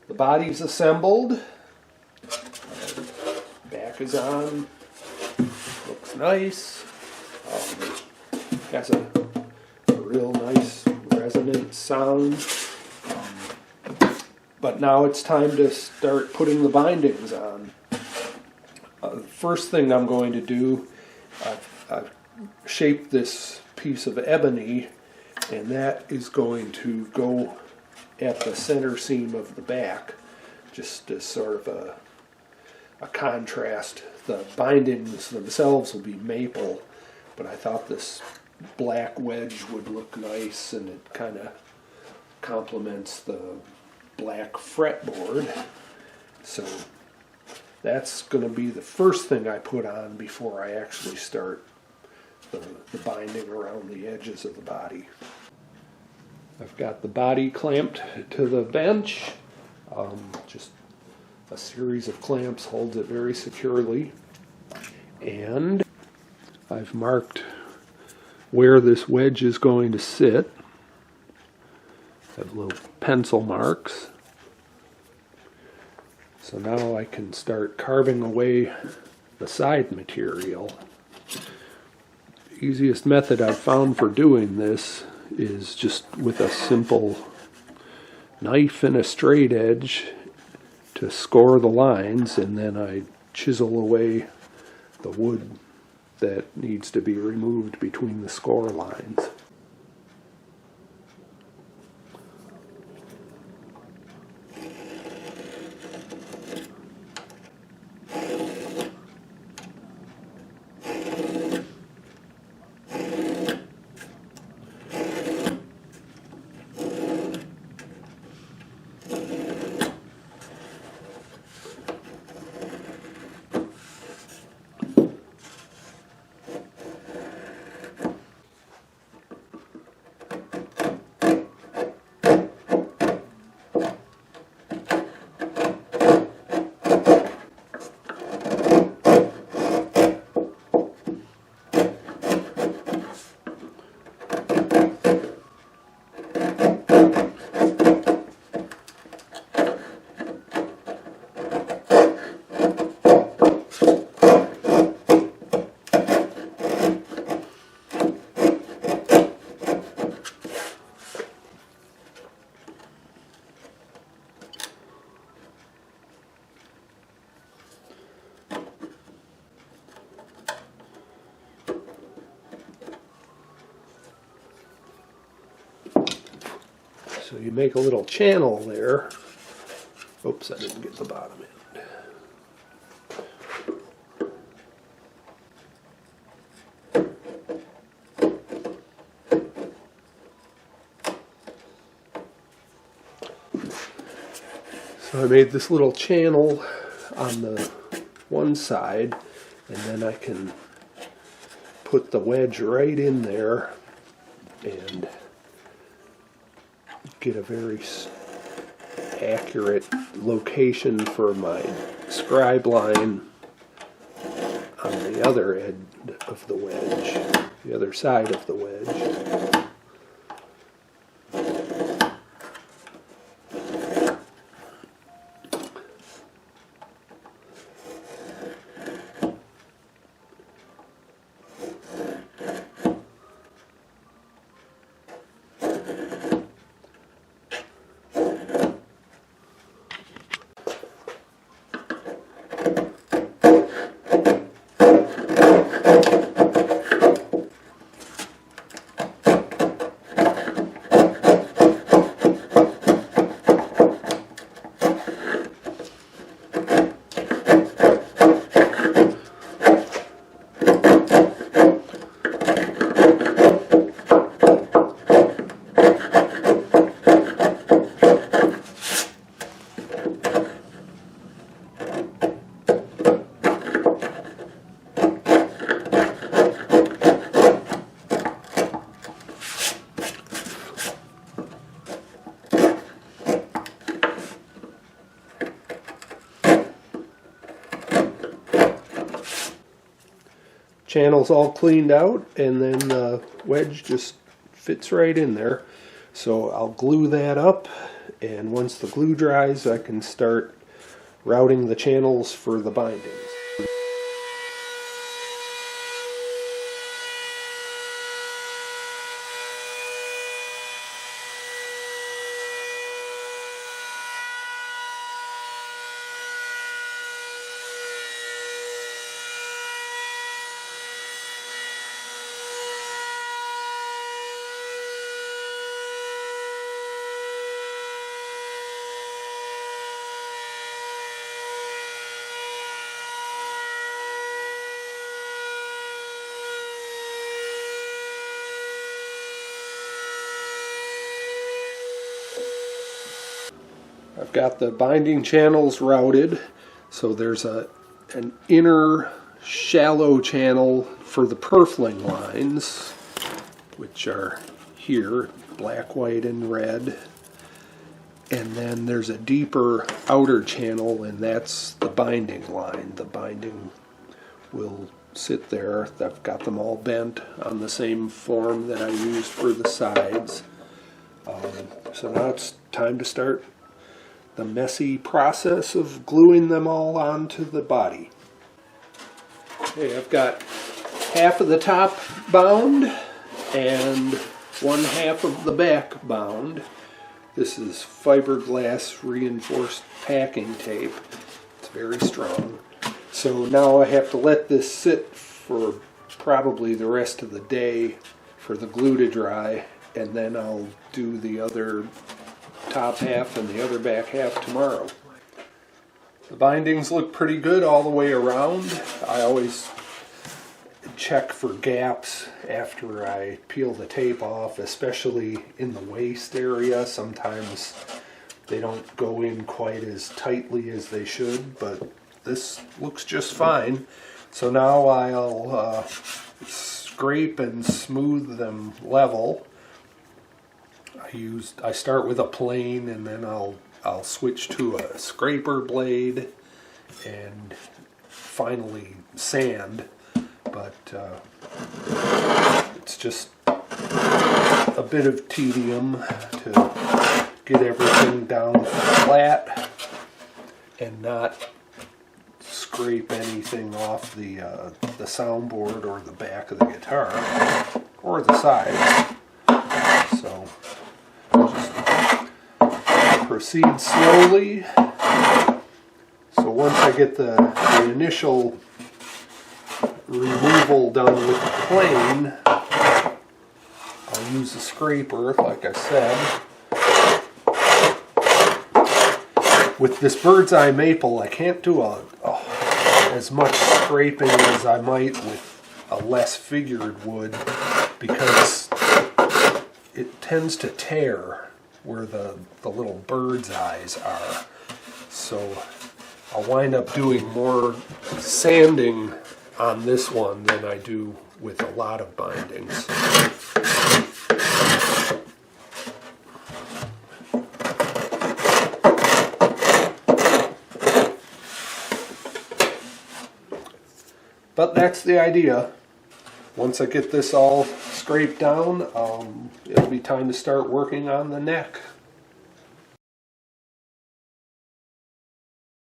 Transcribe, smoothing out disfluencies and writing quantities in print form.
The body's assembled. Back is on. Looks nice. Has a real nice resonant sound. But now it's time to start putting the bindings on. The first thing I'm going to do, I've shaped this piece of ebony, and that is going to go at the center seam of the back, just as sort of a contrast. The bindings themselves will be maple, but I thought this black wedge would look nice, and it kind of complements the black fretboard. So that's going to be the first thing I put on before I actually start the binding around the edges of the body. I've got the body clamped to the bench. Just a series of clamps holds it very securely. And I've marked where this wedge is going to sit. I have little pencil marks. So now I can start carving away the side material. The easiest method I've found for doing this is just with a simple knife and a straight edge to score the lines, and then I chisel away the wood that needs to be removed between the score lines. So you make a little channel there. Oops, I didn't get the bottom end. So I made this little channel on the one side, and then I can put the wedge right in there and get a very accurate location for my scribe line on the other end of the wedge, the other side of the wedge. Channel's all cleaned out, and then the wedge just fits right in there. So I'll glue that up, and once the glue dries, I can start routing the channels for the bindings. I've got the binding channels routed, so there's an inner shallow channel for the purfling lines, which are here, black, white, and red. And then there's a deeper outer channel, and that's the binding line. The binding will sit there. I've got them all bent on the same form that I used for the sides. So now it's time to start the messy process of gluing them all onto the body. Okay, I've got half of the top bound and one half of the back bound. This is fiberglass reinforced packing tape. It's very strong. So now I have to let this sit for probably the rest of the day for the glue to dry, and then I'll do the other top half and the other back half tomorrow. The bindings look pretty good all the way around. I always check for gaps after I peel the tape off, especially in the waist area. Sometimes they don't go in quite as tightly as they should, but this looks just fine. So now I'll scrape and smooth them level. I start with a plane, and then I'll switch to a scraper blade and finally sand. But it's just a bit of tedium to get everything down flat and not scrape anything off the soundboard or the back of the guitar or the sides. So just proceed slowly. So once I get the initial removal done with the plane, I'll use the scraper, like I said. With this bird's eye maple, I can't do as much scraping as I might with a less figured wood, because it tends to tear where the little bird's eyes are. So I'll wind up doing more sanding on this one than I do with a lot of bindings. But that's the idea. Once I get this all scraped down, it'll be time to start working on the neck.